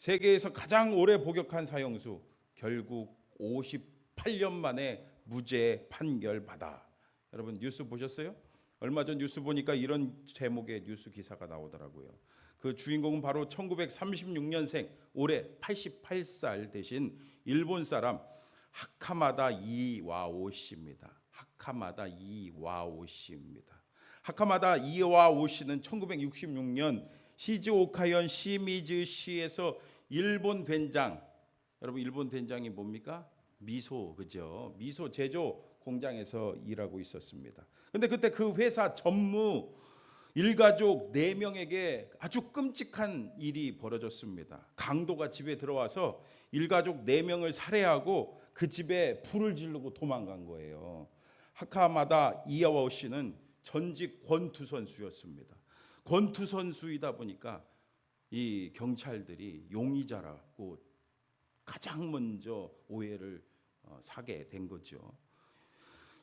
세계에서 가장 오래 복역한 사형수, 결국 58년 만에 무죄 판결받아. 여러분 뉴스 보셨어요? 얼마 전 뉴스 보니까 이런 제목의 뉴스 기사가 나오더라고요. 그 주인공은 바로 1936년생, 올해 88살 되신 일본 사람 하카마다 이와오 씨입니다. 하카마다 이와오 씨입니다. 하카마다 이와오 씨는 1966년 시즈오카현 시미즈시에서 일본 된장, 여러분 일본 된장이 뭡니까? 미소, 그죠? 미소 제조 공장에서 일하고 있었습니다. 근데 그때 그 회사 전무 일가족 4명에게 아주 끔찍한 일이 벌어졌습니다. 강도가 집에 들어와서 일가족 4명을 살해하고 그 집에 불을 지르고 도망간 거예요. 하카마다 이와오 씨는 전직 권투 선수였습니다. 권투 선수이다 보니까 이 경찰들이 용의자라고 가장 먼저 오해를 사게 된 거죠.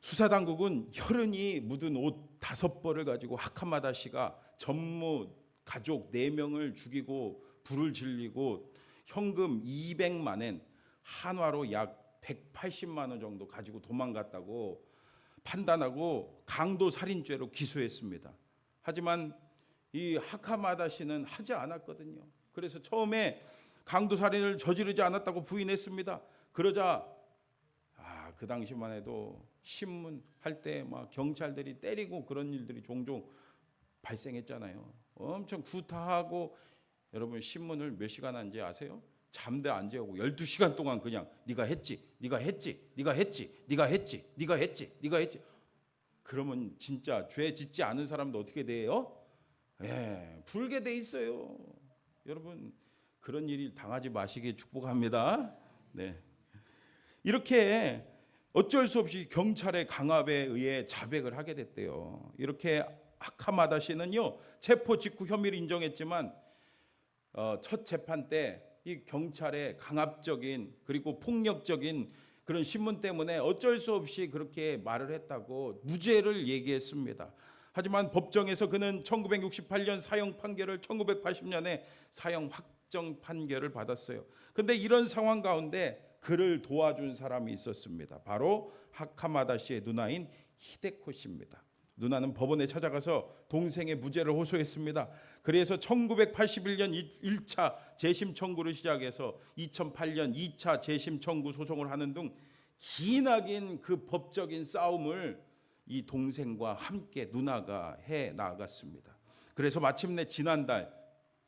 수사당국은 혈흔이 묻은 옷 5벌을 가지고 하카마다 씨가 전무 가족 4명을 죽이고 불을 질리고 현금 200만 엔, 한화로 약 180만 원 정도 가지고 도망갔다고 판단하고 강도 살인죄로 기소했습니다. 하지만 이 하카마다 씨는 하지 않았거든요. 그래서 처음에 강도 살인을 저지르지 않았다고 부인했습니다. 그러자 그 당시만 해도 신문 할 때 막 경찰들이 때리고 그런 일들이 종종 발생했잖아요. 엄청 구타하고, 여러분 신문을 몇 시간 한지 아세요? 잠도 안 재우고 12시간 동안 그냥 네가 했지, 네가 했지, 네가 했지, 네가 했지, 네가 했지, 네가 했지. 그러면 진짜 죄 짓지 않은 사람도 어떻게 돼요? 불게 돼 있어요. 여러분 그런 일이 당하지 마시길 축복합니다. 네. 이렇게 어쩔 수 없이 경찰의 강압에 의해 자백을 하게 됐대요. 이렇게 하카마다 씨는요, 체포 직후 혐의를 인정했지만 첫 재판 때 이 경찰의 강압적인 그리고 폭력적인 그런 신문 때문에 어쩔 수 없이 그렇게 말을 했다고 무죄를 얘기했습니다. 하지만 법정에서 그는 1968년 사형 판결을 1980년에 사형 확정 판결을 받았어요. 그런데 이런 상황 가운데 그를 도와준 사람이 있었습니다. 바로 하카마다 씨의 누나인 히데코 씨입니다. 누나는 법원에 찾아가서 동생의 무죄를 호소했습니다. 그래서 1981년 1차 재심 청구를 시작해서 2008년 2차 재심 청구 소송을 하는 등 기나긴 그 법적인 싸움을 이 동생과 함께 누나가 해 나갔습니다. 그래서 마침내 지난달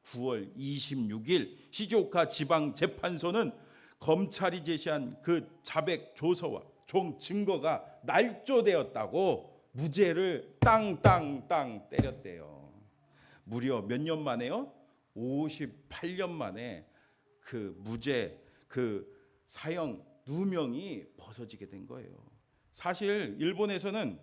9월 26일 시즈오카 지방재판소는 검찰이 제시한 그 자백 조서와 종 증거가 날조되었다고 무죄를 땅땅땅 때렸대요. 무려 몇 년 만에요? 58년 만에 그 무죄, 그 사형 누명이 벗어지게 된 거예요. 사실 일본에서는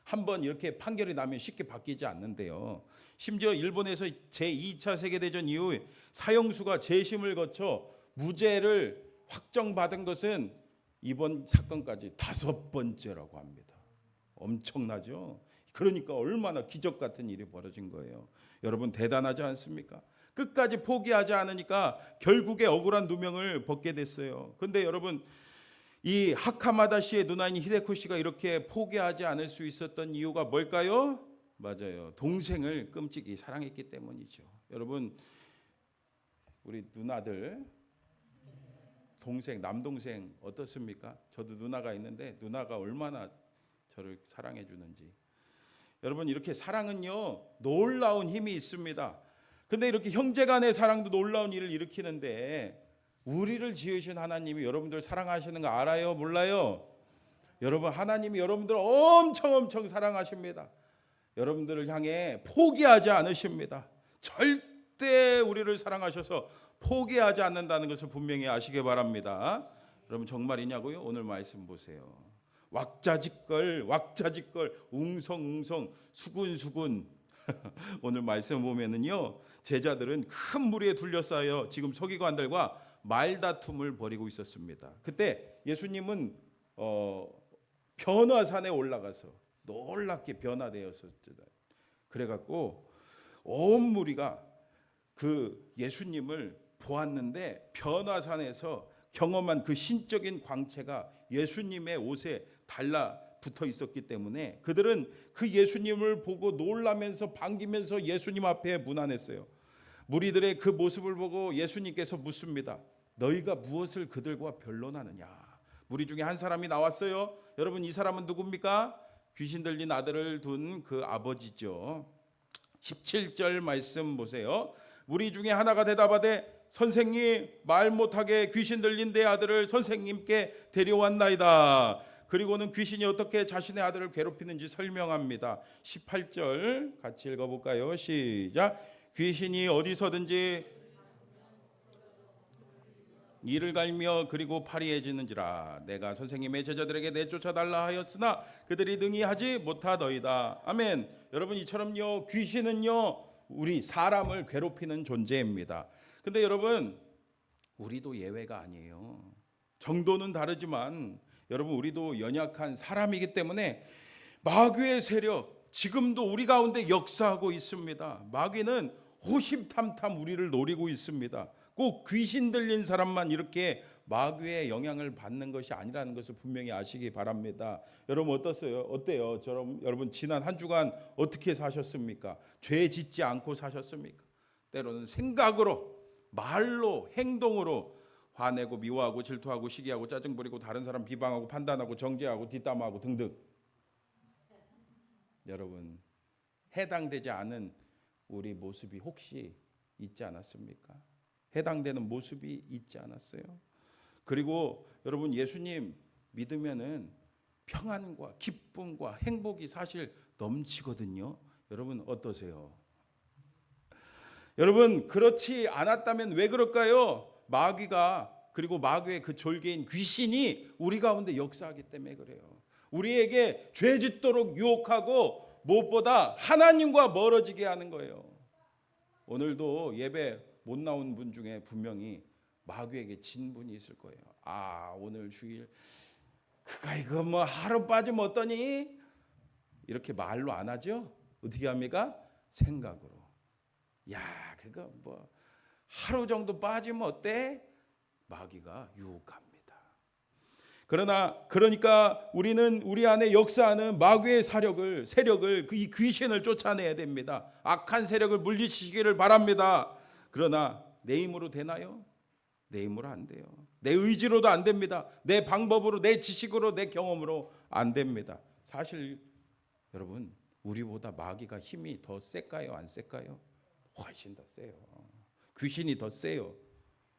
한번 이렇게 판결이 나면 쉽게 바뀌지 않는데요. 심지어 일본에서 제2차 세계대전 이후 사형수가 재심을 거쳐 무죄를 확정받은 것은 이번 사건까지 5번째라고 합니다. 엄청나죠? 그러니까 얼마나 기적 같은 일이 벌어진 거예요. 여러분 대단하지 않습니까? 끝까지 포기하지 않으니까 결국에 억울한 누명을 벗게 됐어요. 그런데 여러분 이 하카마다 씨의 누나인 히데코 씨가 이렇게 포기하지 않을 수 있었던 이유가 뭘까요? 맞아요. 동생을 끔찍이 사랑했기 때문이죠. 여러분 우리 누나들 동생, 남동생 어떻습니까? 저도 누나가 있는데 누나가 얼마나 저를 사랑해 주는지. 여러분 이렇게 사랑은요 놀라운 힘이 있습니다. 근데 이렇게 형제 간의 사랑도 놀라운 일을 일으키는데 우리를 지으신 하나님이 여러분들 사랑하시는 거 알아요? 몰라요? 여러분 하나님이 여러분들 엄청 사랑하십니다. 여러분들을 향해 포기하지 않으십니다. 절대 우리를 사랑하셔서 포기하지 않는다는 것을 분명히 아시기 바랍니다. 여러분 정말이냐고요? 오늘 말씀 보세요. 왁자지껄 웅성웅성 수군수군 오늘 말씀 보면은요 제자들은 큰 무리에 둘러싸여 지금 서기관들과 말다툼을 벌이고 있었습니다. 그때 예수님은 변화산에 올라가서 놀랍게 변화되었었죠. 그래갖고 온 무리가 그 예수님을 보았는데 변화산에서 경험한 그 신적인 광채가 예수님의 옷에 달라붙어 있었기 때문에 그들은 그 예수님을 보고 놀라면서 반기면서 예수님 앞에 문안했어요. 무리들의 그 모습을 보고 예수님께서 묻습니다. 너희가 무엇을 그들과 변론하느냐? 무리 중에 한 사람이 나왔어요. 여러분, 이 사람은 누굽니까? 귀신 들린 아들을 둔 그 아버지죠. 17절 말씀 보세요. 무리 중에 하나가 대답하되 선생님, 말 못하게 귀신 들린 내 아들을 선생님께 데려왔나이다. 그리고는 귀신이 어떻게 자신의 아들을 괴롭히는지 설명합니다. 18절 같이 읽어볼까요? 시작. 귀신이 어디서든지 이를 갈며 그리고 파리해지는지라 내가 선생님의 제자들에게 내쫓아달라 하였으나 그들이 능히 하지 못하더이다. 아멘. 여러분, 이처럼요, 귀신은요 우리 사람을 괴롭히는 존재입니다. 근데 여러분, 우리도 예외가 아니에요. 정도는 다르지만 여러분, 우리도 연약한 사람이기 때문에 마귀의 세력 지금도 우리 가운데 역사하고 있습니다. 마귀는 호심탐탐 우리를 노리고 있습니다. 꼭 귀신 들린 사람만 이렇게 마귀의 영향을 받는 것이 아니라는 것을 분명히 아시기 바랍니다. 여러분, 어때요? 여러분 지난 한 주간 어떻게 사셨습니까? 죄 짓지 않고 사셨습니까? 때로는 생각으로, 말로, 행동으로 화내고 미워하고 질투하고 시기하고 짜증 부리고 다른 사람 비방하고 판단하고 정죄하고 뒷담화하고 등등. 여러분, 해당되지 않은 우리 모습이 혹시 있지 않았습니까? 해당되는 모습이 있지 않았어요? 그리고 여러분, 예수님 믿으면은 평안과 기쁨과 행복이 사실 넘치거든요. 여러분 어떠세요? 여러분, 그렇지 않았다면 왜 그럴까요? 마귀가, 그리고 마귀의 그 졸개인 귀신이 우리 가운데 역사하기 때문에 그래요. 우리에게 죄 짓도록 유혹하고 무엇보다 하나님과 멀어지게 하는 거예요. 오늘도 예배 못 나온 분 중에 분명히 마귀에게 진 분이 있을 거예요. 아, 오늘 주일 그가 이거 뭐 하루 빠지면 어떠니? 이렇게 말로 안 하죠. 어떻게 합니까? 생각으로. 야, 그거 뭐 하루 정도 빠지면 어때? 마귀가 유혹합니다. 그러니까 우리는 우리 안에 역사하는 마귀의 세력을 이 귀신을 쫓아내야 됩니다. 악한 세력을 물리치시기를 바랍니다. 그러나 내 힘으로 되나요? 내 힘으로 안 돼요. 내 의지로도 안 됩니다. 내 방법으로, 내 지식으로, 내 경험으로 안 됩니다. 사실 여러분, 우리보다 마귀가 힘이 더 셀까요? 안 셀까요? 훨씬 더 세요. 귀신이 더 세요.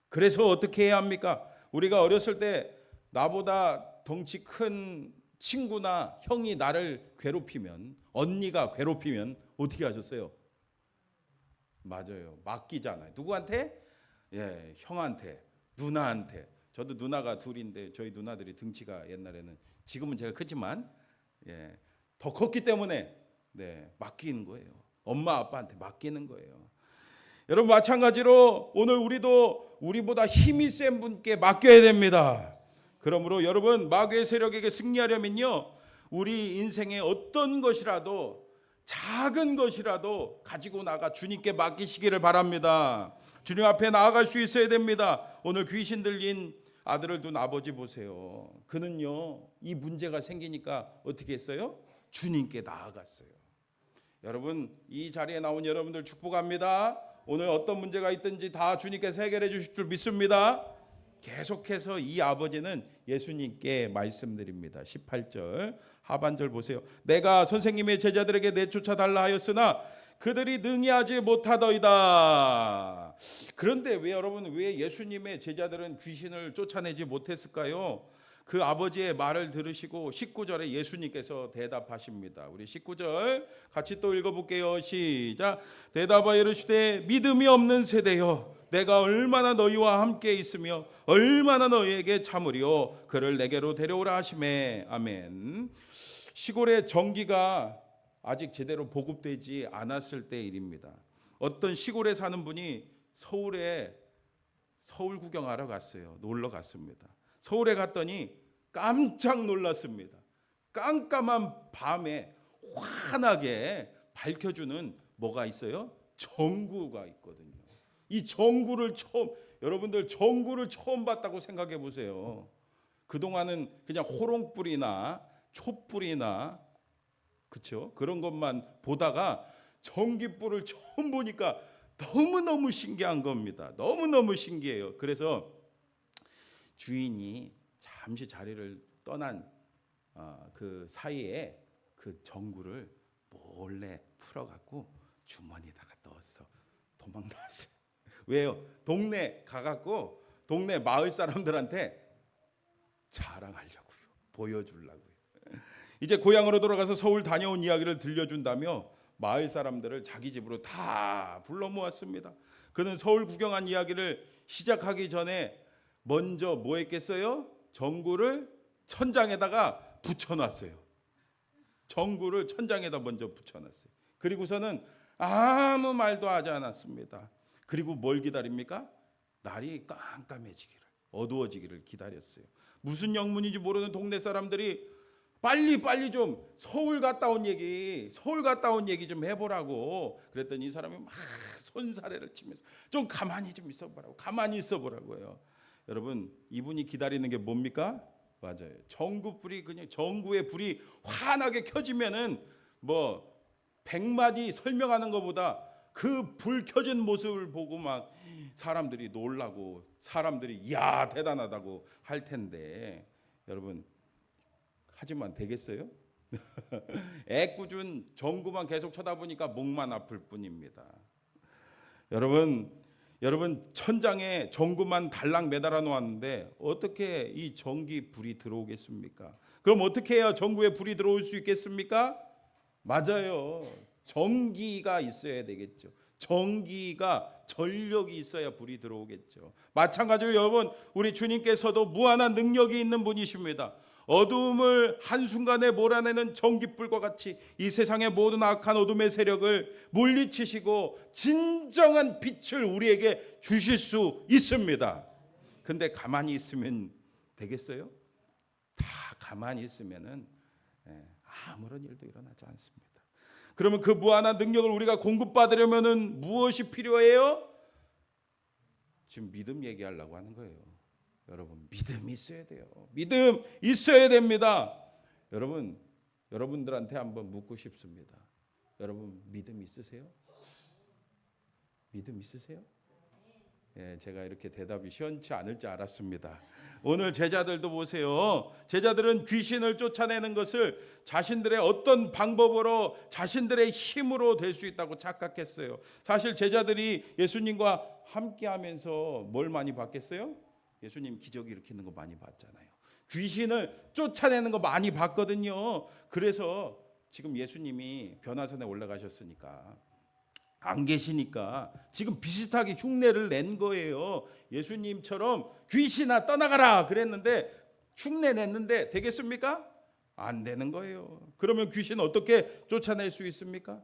그래서 어떻게 해야 합니까? 우리가 어렸을 때 나보다 덩치 큰 친구나 형이 나를 괴롭히면, 언니가 괴롭히면 어떻게 하셨어요? 맞아요. 맡기잖아요. 누구한테? 예, 형한테, 누나한테. 저도 누나가 둘인데 저희 누나들이 등치가 옛날에는, 지금은 제가 크지만 더 컸기 때문에 맡기는 거예요. 엄마 아빠한테 맡기는 거예요. 여러분, 마찬가지로 오늘 우리도 우리보다 힘이 센 분께 맡겨야 됩니다. 그러므로 여러분, 마귀의 세력에게 승리하려면요, 우리 인생의 어떤 것이라도, 작은 것이라도 가지고 나가 주님께 맡기시기를 바랍니다. 주님 앞에 나아갈 수 있어야 됩니다. 오늘 귀신 들린 아들을 둔 아버지 보세요. 그는요, 이 문제가 생기니까 어떻게 했어요? 주님께 나아갔어요. 여러분, 이 자리에 나온 여러분들 축복합니다. 오늘 어떤 문제가 있든지 다 주님께서 해결해 주실 줄 믿습니다. 계속해서 이 아버지는 예수님께 말씀드립니다. 18절 하반절 보세요. 내가 선생님의 제자들에게 내쫓아달라 하였으나 그들이 능히 하지 못하더이다. 그런데 왜 예수님의 제자들은 귀신을 쫓아내지 못했을까요? 그 아버지의 말을 들으시고 19절에 예수님께서 대답하십니다. 우리 19절 같이 또 읽어볼게요. 시작. 대답하여 이르시되 믿음이 없는 세대여, 내가 얼마나 너희와 함께 있으며 얼마나 너희에게 참으리요, 그를 내게로 데려오라 하시매. 아멘. 시골의 전기가 아직 제대로 보급되지 않았을 때 일입니다. 어떤 시골에 사는 분이 서울 구경하러 갔어요. 놀러 갔습니다. 서울에 갔더니 깜짝 놀랐습니다. 깜깜한 밤에 환하게 밝혀주는 뭐가 있어요? 전구가 있거든요. 이 전구를 처음 여러분들 전구를 처음 봤다고 생각해 보세요. 그동안은 그냥 호롱불이나 촛불이나 그렇죠? 그런 것만 보다가 전기불을 처음 보니까 너무너무 신기한 겁니다. 너무너무 신기해요. 그래서 주인이 잠시 자리를 떠난 그 사이에 그 전구를 몰래 풀어갖고 주머니에다가 넣었어. 도망 나왔어요. 왜요? 동네 가갖고 동네 마을 사람들한테 자랑하려고요. 보여주려고요. 이제 고향으로 돌아가서 서울 다녀온 이야기를 들려준다며 마을 사람들을 자기 집으로 다 불러 모았습니다. 그는 서울 구경한 이야기를 시작하기 전에 먼저 뭐 했겠어요? 전구를 천장에다가 붙여놨어요. 전구를 천장에다 먼저 붙여놨어요. 그리고서는 아무 말도 하지 않았습니다. 그리고 뭘 기다립니까? 날이 깜깜해지기를, 어두워지기를 기다렸어요. 무슨 영문인지 모르는 동네 사람들이 빨리 좀 서울 갔다 온 얘기 좀 해보라고 그랬더니 이 사람이 막 손사래를 치면서 좀 가만히 좀 있어보라고, 가만히 있어보라고요. 여러분, 이분이 기다리는 게 뭡니까? 맞아요. 전구불이 그냥 전구의 불이 환하게 켜지면은 뭐 100마디 설명하는 것보다 그 불 켜진 모습을 보고 막 사람들이 놀라고 사람들이 이야 대단하다고 할 텐데 여러분, 하지만 되겠어요? 애꿎은 전구만 계속 쳐다보니까 목만 아플 뿐입니다. 여러분 천장에 전구만 달랑 매달아 놓았는데 어떻게 이 전기 불이 들어오겠습니까? 그럼 어떻게 해야 전구에 불이 들어올 수 있겠습니까? 맞아요. 전기가 있어야 되겠죠. 전기가 전력이 있어야 불이 들어오겠죠. 마찬가지로 여러분, 우리 주님께서도 무한한 능력이 있는 분이십니다. 어두움을 한순간에 몰아내는 전깃불과 같이 이 세상의 모든 악한 어둠의 세력을 물리치시고 진정한 빛을 우리에게 주실 수 있습니다. 근데 가만히 있으면 되겠어요? 다 가만히 있으면은 아무런 일도 일어나지 않습니다. 그러면 그 무한한 능력을 우리가 공급받으려면은 무엇이 필요해요? 지금 믿음 얘기하려고 하는 거예요. 여러분, 믿음이 있어야 돼요. 믿음 있어야 됩니다. 여러분, 여러분들한테 한번 묻고 싶습니다. 여러분, 믿음 있으세요? 믿음 있으세요? 예, 제가 이렇게 대답이 시원치 않을 줄 알았습니다. 오늘 제자들도 보세요. 제자들은 귀신을 쫓아내는 것을 자신들의 어떤 방법으로 자신들의 힘으로 될 수 있다고 착각했어요. 사실 제자들이 예수님과 함께하면서 뭘 많이 봤겠어요? 예수님 기적 일으키는 거 많이 봤잖아요. 귀신을 쫓아내는 거 많이 봤거든요. 그래서 지금 예수님이 변화산에 올라가셨으니까 안 계시니까 지금 비슷하게 흉내를 낸 거예요. 예수님처럼 귀신아 떠나가라 그랬는데 흉내 냈는데 되겠습니까? 안 되는 거예요. 그러면 귀신 어떻게 쫓아낼 수 있습니까?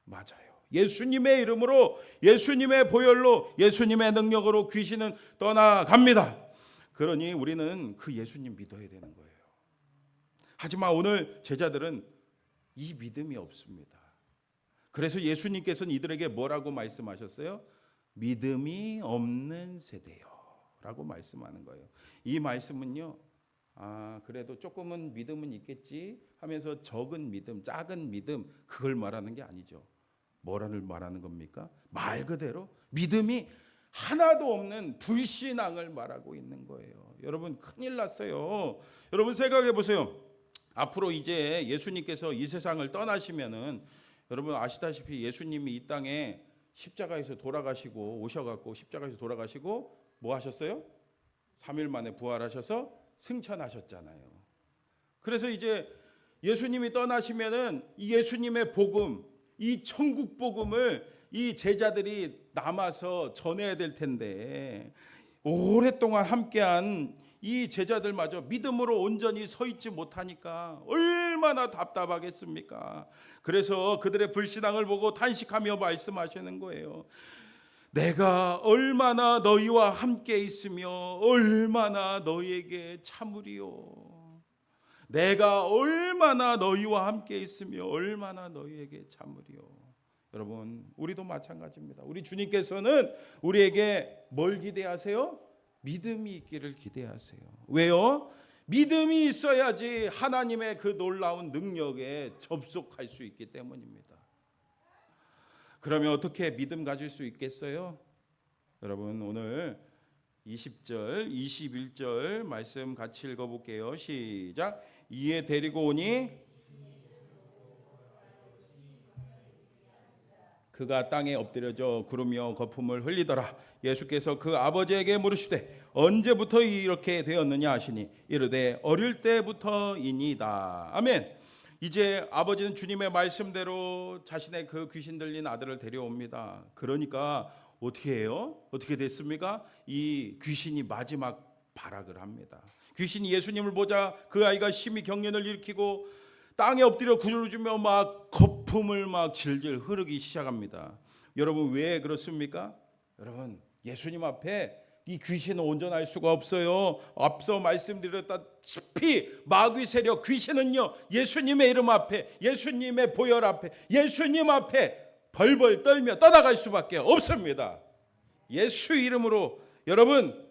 맞아요. 예수님의 이름으로, 예수님의 보혈로, 예수님의 능력으로 귀신은 떠나갑니다. 그러니 우리는 그 예수님 믿어야 되는 거예요. 하지만 오늘 제자들은 이 믿음이 없습니다. 그래서 예수님께서는 이들에게 뭐라고 말씀하셨어요? 믿음이 없는 세대요 라고 말씀하는 거예요. 이 말씀은요, 그래도 조금은 믿음은 있겠지 하면서 적은 믿음, 작은 믿음, 그걸 말하는 게 아니죠. 뭐라를 말하는 겁니까? 말 그대로 믿음이 하나도 없는 불신앙을 말하고 있는 거예요. 여러분, 큰일 났어요. 여러분 생각해 보세요. 앞으로 이제 예수님께서 이 세상을 떠나시면은 여러분 아시다시피 예수님이 이 땅에 십자가에서 돌아가시고 오셔갖고 십자가에서 돌아가시고 뭐 하셨어요? 3일 만에 부활하셔서 승천하셨잖아요. 그래서 이제 예수님이 떠나시면은 이 예수님의 복음, 이 천국 복음을 이 제자들이 남아서 전해야 될 텐데 오랫동안 함께한 이 제자들마저 믿음으로 온전히 서 있지 못하니까 얼마나 답답하겠습니까? 그래서 그들의 불신앙을 보고 탄식하며 말씀하시는 거예요. 내가 얼마나 너희와 함께 있으며 얼마나 너희에게 참으리요. 내가 얼마나 너희와 함께 있으며 얼마나 너희에게 참으리요. 여러분, 우리도 마찬가지입니다. 우리 주님께서는 우리에게 뭘 기대하세요? 믿음이 있기를 기대하세요. 왜요? 믿음이 있어야지 하나님의 그 놀라운 능력에 접속할 수 있기 때문입니다. 그러면 어떻게 믿음 가질 수 있겠어요? 여러분, 오늘 20절, 21절 말씀 같이 읽어볼게요. 시작. 이에 데리고 오니 그가 땅에 엎드려져 구르며 거품을 흘리더라. 예수께서 그 아버지에게 물으시되 언제부터 이렇게 되었느냐 하시니 이르되 어릴 때부터이니이다. 아멘. 이제 아버지는 주님의 말씀대로 자신의 그 귀신 들린 아들을 데려옵니다. 그러니까 어떻게 해요? 어떻게 됐습니까? 이 귀신이 마지막 발악을 합니다. 귀신이 예수님을 보자 그 아이가 심히 경련을 일으키고 땅에 엎드려 구르주며 막 거품을 막 질질 흐르기 시작합니다. 여러분, 왜 그렇습니까? 여러분, 예수님 앞에 이 귀신은 온전할 수가 없어요. 앞서 말씀드렸다시피 마귀 세력 귀신은요, 예수님의 이름 앞에, 예수님의 보혈 앞에, 예수님 앞에 벌벌 떨며 떠나갈 수밖에 없습니다. 예수 이름으로 여러분,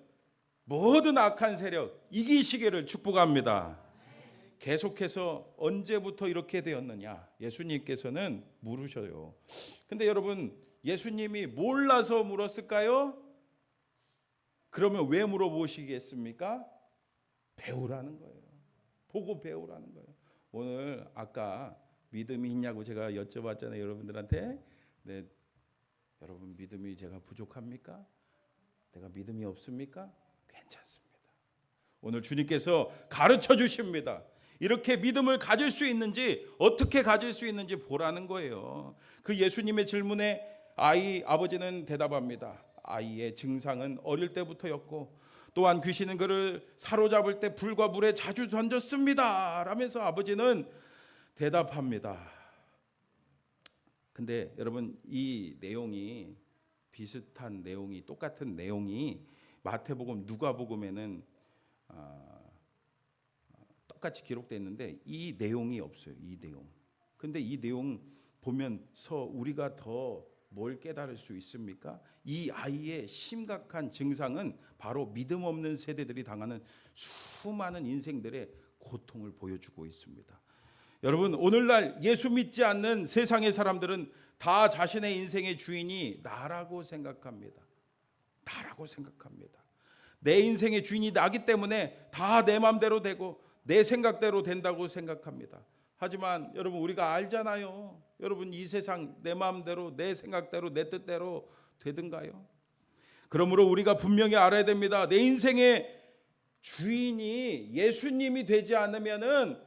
모든 악한 세력 이기시기를 축복합니다. 계속해서 언제부터 이렇게 되었느냐, 예수님께서는 물으셔요. 근데 여러분, 예수님이 몰라서 물었을까요? 그러면 왜 물어보시겠습니까? 배우라는 거예요. 보고 배우라는 거예요. 오늘 아까 믿음이 있냐고 제가 여쭤봤잖아요, 여러분들한테. 네, 여러분 믿음이 제가 부족합니까? 내가 믿음이 없습니까? 괜찮습니다. 오늘 주님께서 가르쳐 주십니다. 이렇게 믿음을 가질 수 있는지, 어떻게 가질 수 있는지 보라는 거예요. 그 예수님의 질문에 아버지는 대답합니다. 아이의 증상은 어릴 때부터였고 또한 귀신은 그를 사로잡을 때 불과 물에 자주 던졌습니다 라면서 아버지는 대답합니다. 근데 여러분, 이 내용이 비슷한 내용이, 똑같은 내용이 마태복음, 누가복음에는 똑같이 기록되어 있는데 이 내용이 없어요. 이 내용. 근데 이 내용 보면서 우리가 더 뭘 깨달을 수 있습니까? 이 아이의 심각한 증상은 바로 믿음 없는 세대들이 당하는 수많은 인생들의 고통을 보여주고 있습니다. 여러분, 오늘날 예수 믿지 않는 세상의 사람들은 다 자신의 인생의 주인이 나라고 생각합니다. 나라고 생각합니다. 내 인생의 주인이 나기 때문에 다 내 마음대로 되고 내 생각대로 된다고 생각합니다. 하지만 여러분, 우리가 알잖아요. 여러분, 이 세상 내 마음대로, 내 생각대로, 내 뜻대로 되든가요? 그러므로 우리가 분명히 알아야 됩니다. 내 인생의 주인이 예수님이 되지 않으면은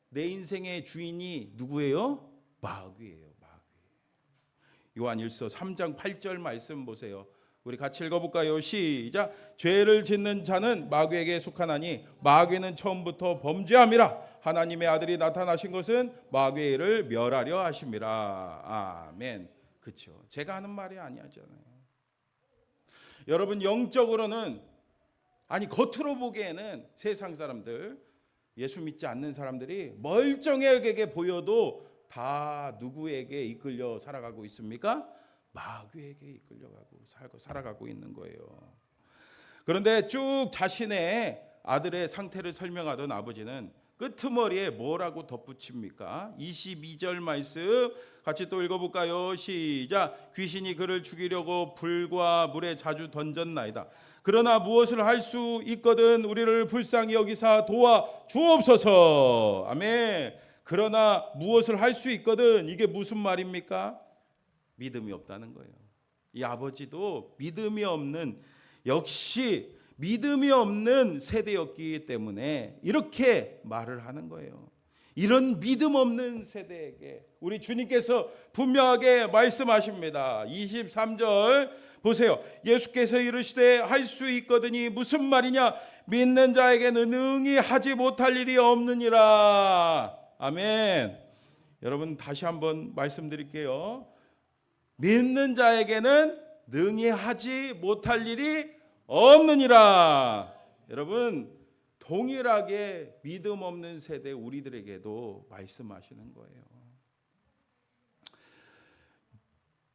내 인생의 주인이 누구예요? 마귀예요. 마귀. 요한일서 3장 8절 말씀 보세요. 우리 같이 읽어볼까요? 시작. 죄를 짓는 자는 마귀에게 속하나니 마귀는 처음부터 범죄함이라. 하나님의 아들이 나타나신 것은 마귀의 일을 멸하려 하심이라. 아멘. 그렇죠. 제가 하는 말이 아니잖아요. 여러분, 영적으로는, 아니 겉으로 보기에는 세상 사람들, 예수 믿지 않는 사람들이 멀쩡하게 보여도 다 누구에게 이끌려 살아가고 있습니까? 마귀에게 이끌려가고 살아가고 있는 거예요. 그런데 쭉 자신의 아들의 상태를 설명하던 아버지는 끄트머리에 뭐라고 덧붙입니까? 22절 말씀 같이 또 읽어볼까요? 시작. 귀신이 그를 죽이려고 불과 물에 자주 던졌나이다. 그러나 무엇을 할 수 있거든 우리를 불쌍히 여기사 도와 주옵소서. 아멘. 그러나 무엇을 할 수 있거든, 이게 무슨 말입니까? 믿음이 없다는 거예요. 이 아버지도 믿음이 없는, 역시 믿음이 없는 세대였기 때문에 이렇게 말을 하는 거예요. 이런 믿음 없는 세대에게 우리 주님께서 분명하게 말씀하십니다. 23절 보세요. 예수께서 이르시되 할 수 있거든이 무슨 말이냐? 믿는 자에게는 능히 하지 못할 일이 없느니라. 아멘. 여러분, 다시 한번 말씀드릴게요. 믿는 자에게는 능히 하지 못할 일이 없느니라. 여러분, 동일하게 믿음 없는 세대 우리들에게도 말씀하시는 거예요.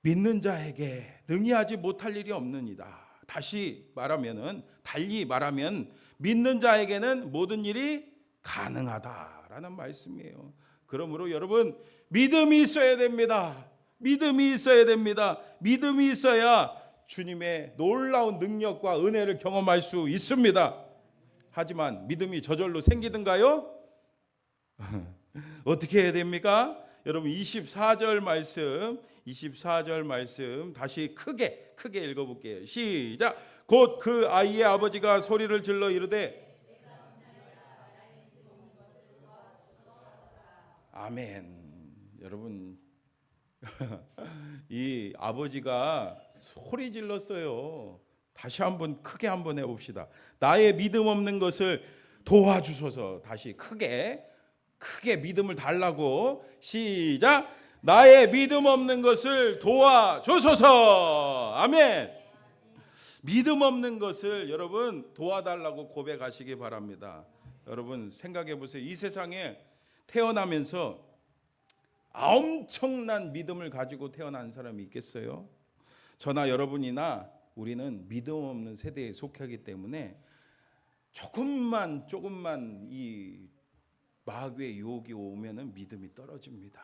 믿는 자에게 능히 하지 못할 일이 없느니라. 달리 말하면 믿는 자에게는 모든 일이 가능하다라는 말씀이에요. 그러므로 여러분, 믿음이 있어야 됩니다. 믿음이 있어야 됩니다. 믿음이 있어야 주님의 놀라운 능력과 은혜를 경험할 수 있습니다. 하지만 믿음이 저절로 생기든가요? 어떻게 해야 됩니까? 여러분 24절 말씀 다시 크게 읽어볼게요. 시작. 곧 그 아이의 아버지가 소리를 질러 이르되 아멘. 여러분 이 아버지가 소리 질렀어요. 다시 한번 크게 한번 해봅시다. 나의 믿음 없는 것을 도와주소서. 다시 크게 믿음을 달라고. 시작. 나의 믿음 없는 것을 도와주소서. 아멘. 믿음 없는 것을 여러분 도와달라고 고백하시기 바랍니다. 여러분 생각해 보세요. 이 세상에 태어나면서 엄청난 믿음을 가지고 태어난 사람이 있겠어요? 저나 여러분이나 우리는 믿음 없는 세대에 속하기 때문에 조금만 이 마귀의 유혹이 오면은 믿음이 떨어집니다.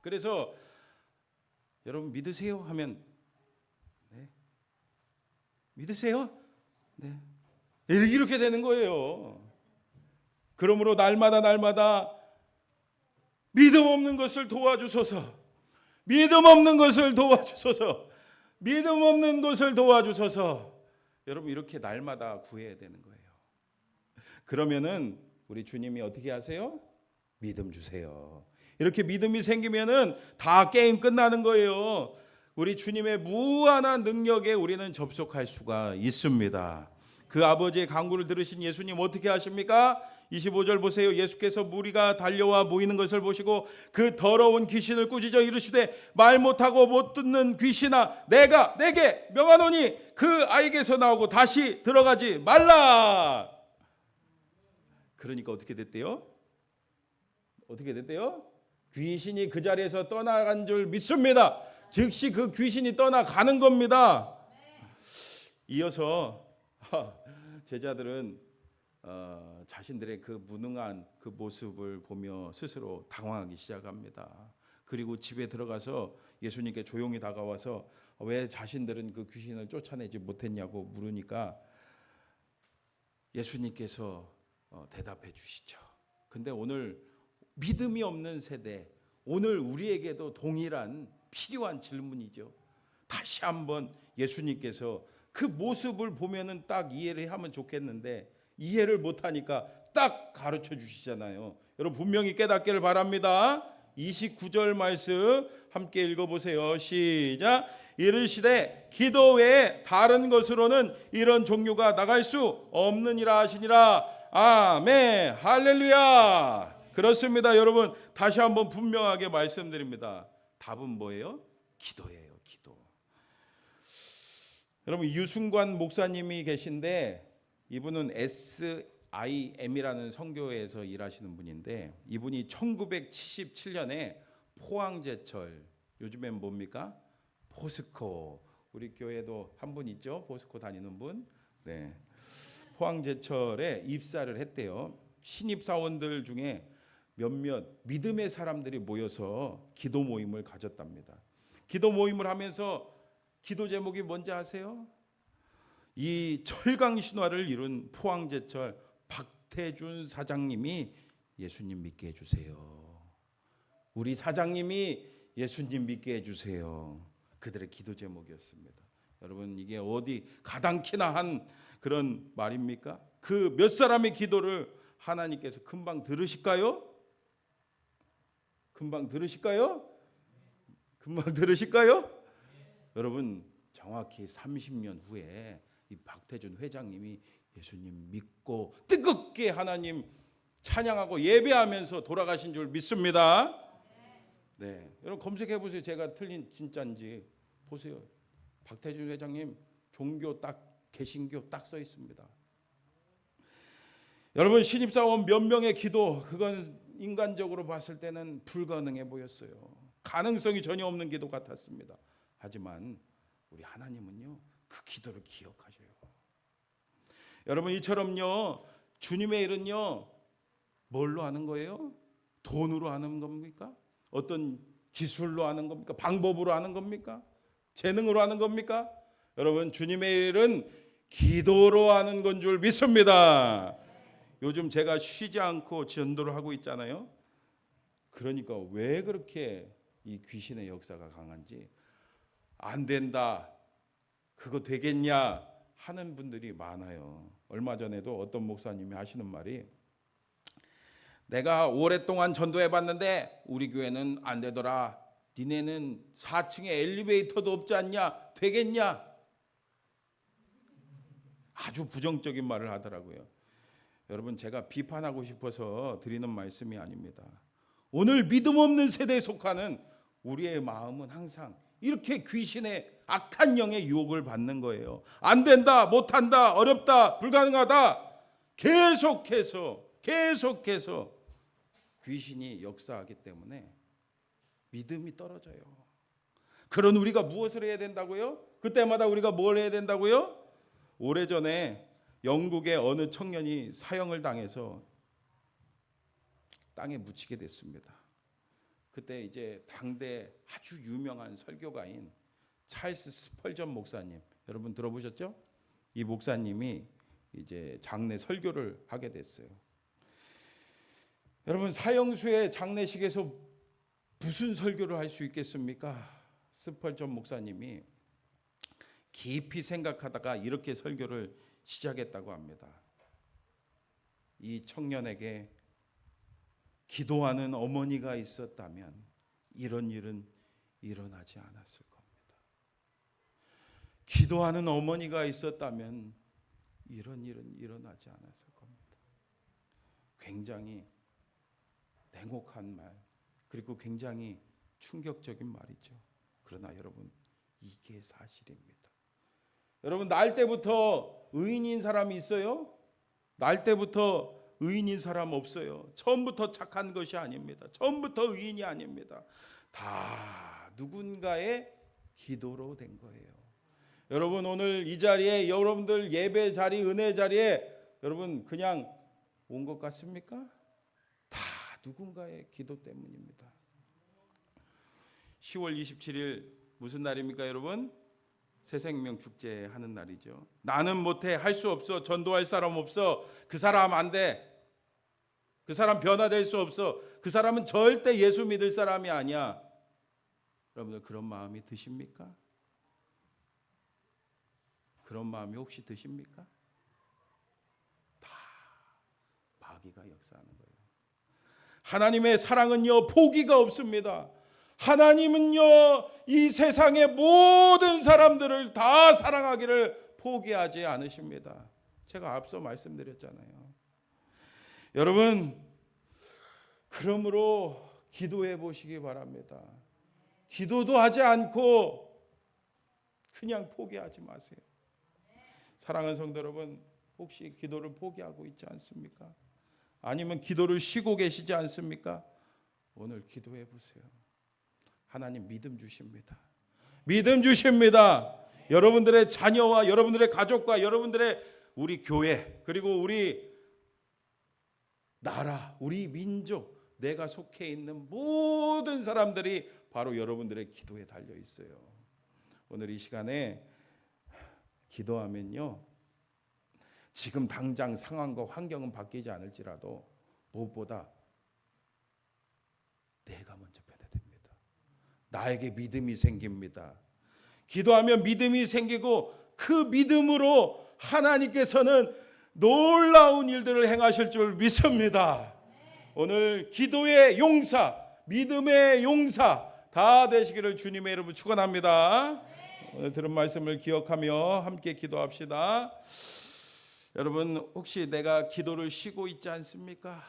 그래서 여러분 믿으세요 하면 네. 믿으세요? 네. 이렇게 되는 거예요. 그러므로 날마다 믿음 없는 것을 도와주소서. 믿음 없는 것을 도와주소서. 믿음 없는 것을 도와주소서. 여러분 이렇게 날마다 구해야 되는 거예요. 그러면은 우리 주님이 어떻게 하세요? 믿음 주세요. 이렇게 믿음이 생기면은 다 게임 끝나는 거예요. 우리 주님의 무한한 능력에 우리는 접속할 수가 있습니다. 그 아버지의 간구를 들으신 예수님 어떻게 하십니까? 25절 보세요. 예수께서 무리가 달려와 모이는 것을 보시고 그 더러운 귀신을 꾸짖어 이르시되 말 못하고 못 듣는 귀신아 내가 내게 명하노니 그 아이에게서 나오고 다시 들어가지 말라. 그러니까 어떻게 됐대요? 귀신이 그 자리에서 떠나간 줄 믿습니다. 즉시 그 귀신이 떠나가는 겁니다. 이어서 제자들은 자신들의 그 무능한 그 모습을 보며 스스로 당황하기 시작합니다. 그리고 집에 들어가서 예수님께 조용히 다가와서 왜 자신들은 그 귀신을 쫓아내지 못했냐고 물으니까 예수님께서 대답해 주시죠. 근데 오늘 믿음이 없는 세대, 오늘 우리에게도 동일한 필요한 질문이죠. 다시 한번 예수님께서 그 모습을 보면은 딱 이해를 하면 좋겠는데 이해를 못하니까 딱 가르쳐 주시잖아요. 여러분 분명히 깨닫기를 바랍니다. 29절 말씀 함께 읽어보세요. 시작. 이르시되 기도 외에 다른 것으로는 이런 종류가 나갈 수 없느니라 하시니라. 아멘. 할렐루야. 그렇습니다. 여러분 다시 한번 분명하게 말씀드립니다. 답은 뭐예요? 기도예요. 기도. 여러분 유승관 목사님이 계신데 이분은 SIM이라는 선교회에서 일하시는 분인데 이분이 1977년에 포항제철, 요즘엔 뭡니까? 포스코. 우리 교회도 한 분 있죠? 포스코 다니는 분. 네. 포항제철에 입사를 했대요. 신입사원들 중에 몇몇 믿음의 사람들이 모여서 기도 모임을 가졌답니다. 기도 모임을 하면서 기도 제목이 뭔지 아세요? 이 철강 신화를 이룬 포항제철 박태준 사장님이 예수님 믿게 해주세요. 우리 사장님이 예수님 믿게 해주세요. 그들의 기도 제목이었습니다. 여러분 이게 어디 가당키나 한 그런 말입니까? 그 몇 사람의 기도를 하나님께서 금방 들으실까요? 금방 들으실까요? 여러분 정확히 30년 후에 이 박태준 회장님이 예수님 믿고 뜨겁게 하나님 찬양하고 예배하면서 돌아가신 줄 믿습니다. 네, 여러분 검색해 보세요. 제가 틀린 진짜인지 보세요. 박태준 회장님 종교 딱 개신교 딱 써 있습니다. 여러분 신입사원 몇 명의 기도 그건 인간적으로 봤을 때는 불가능해 보였어요. 가능성이 전혀 없는 기도 같았습니다. 하지만 우리 하나님은요 그 기도를 기억하셔요. 여러분 이처럼요 주님의 일은요 뭘로 하는 거예요? 돈으로 하는 겁니까? 어떤 기술로 하는 겁니까? 방법으로 하는 겁니까? 재능으로 하는 겁니까? 여러분 주님의 일은 기도로 하는 건 줄 믿습니다. 요즘 제가 쉬지 않고 전도를 하고 있잖아요. 그러니까 왜 그렇게 이 귀신의 역사가 강한지, 안 된다, 그거 되겠냐 하는 분들이 많아요. 얼마 전에도 어떤 목사님이 하시는 말이, 내가 오랫동안 전도해봤는데 우리 교회는 안 되더라. 니네는 4층에 엘리베이터도 없지 않냐? 되겠냐? 아주 부정적인 말을 하더라고요. 여러분 제가 비판하고 싶어서 드리는 말씀이 아닙니다. 오늘 믿음 없는 세대에 속하는 우리의 마음은 항상 이렇게 귀신의 악한 영의 유혹을 받는 거예요. 안 된다, 못한다, 어렵다, 불가능하다. 계속해서 귀신이 역사하기 때문에 믿음이 떨어져요. 그런 우리가 무엇을 해야 된다고요? 그때마다 우리가 뭘 해야 된다고요? 오래전에 영국의 어느 청년이 사형을 당해서 땅에 묻히게 됐습니다. 그때 이제 당대 아주 유명한 설교가인 찰스 스펄전 목사님, 여러분 들어보셨죠? 이 목사님이 이제 장례 설교를 하게 됐어요. 여러분 사형수의 장례식에서 무슨 설교를 할 수 있겠습니까? 스펄전 목사님이 깊이 생각하다가 이렇게 설교를 시작했다고 합니다. 이 청년에게 기도하는 어머니가 있었다면 이런 일은 일어나지 않았을 겁니다. 기도하는 어머니가 있었다면 이런 일은 일어나지 않았을 겁니다. 굉장히 냉혹한 말, 그리고 굉장히 충격적인 말이죠. 그러나 여러분 이게 사실입니다. 여러분 날 때부터 의인인 사람이 있어요? 날 때부터 의인인 사람 없어요. 처음부터 착한 것이 아닙니다. 처음부터 의인이 아닙니다. 다 누군가의 기도로 된 거예요. 여러분 오늘 이 자리에 여러분들 예배 자리, 은혜 자리에 여러분 그냥 온 것 같습니까? 다 누군가의 기도 때문입니다. 10월 27일 무슨 날입니까 여러분? 새생명 축제 하는 날이죠. 나는 못해, 할 수 없어, 전도할 사람 없어, 그 사람 안 돼, 그 사람 변화될 수 없어, 그 사람은 절대 예수 믿을 사람이 아니야. 여러분들 그런 마음이 드십니까? 그런 마음이 혹시 드십니까? 다 마귀가 역사하는 거예요. 하나님의 사랑은요 포기가 없습니다. 하나님은요 이 세상의 모든 사람들을 다 사랑하기를 포기하지 않으십니다. 제가 앞서 말씀드렸잖아요. 여러분 그러므로 기도해 보시기 바랍니다. 기도도 하지 않고 그냥 포기하지 마세요. 사랑하는 성도 여러분, 혹시 기도를 포기하고 있지 않습니까? 아니면 기도를 쉬고 계시지 않습니까? 오늘 기도해 보세요. 하나님 믿음 주십니다. 믿음 주십니다. 여러분들의 자녀와 여러분들의 가족과 여러분들의 우리 교회, 그리고 우리 나라, 우리 민족, 내가 속해 있는 모든 사람들이 바로 여러분들의 기도에 달려 있어요. 오늘 이 시간에 기도하면요, 지금 당장 상황과 환경은 바뀌지 않을지라도 무엇보다 내가 먼저 변화됩니다. 나에게 믿음이 생깁니다. 기도하면 믿음이 생기고 그 믿음으로 하나님께서는 놀라운 일들을 행하실 줄 믿습니다. 오늘 기도의 용사, 믿음의 용사 다 되시기를 주님의 이름으로 축원합니다. 오늘 들은 말씀을 기억하며 함께 기도합시다. 여러분 혹시 내가 기도를 쉬고 있지 않습니까?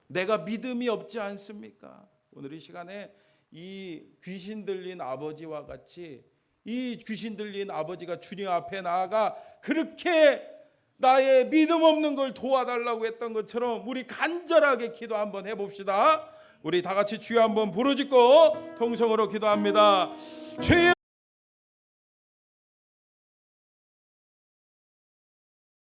내가 믿음이 없지 않습니까? 오늘 이 시간에 이 귀신 들린 아버지와 같이 이 귀신 들린 아버지가 주님 앞에 나아가 그렇게 나의 믿음 없는 걸 도와달라고 했던 것처럼 우리 간절하게 기도 한번 해봅시다. 우리 다 같이 주여 한번 부르짖고 통성으로 기도합니다. 주여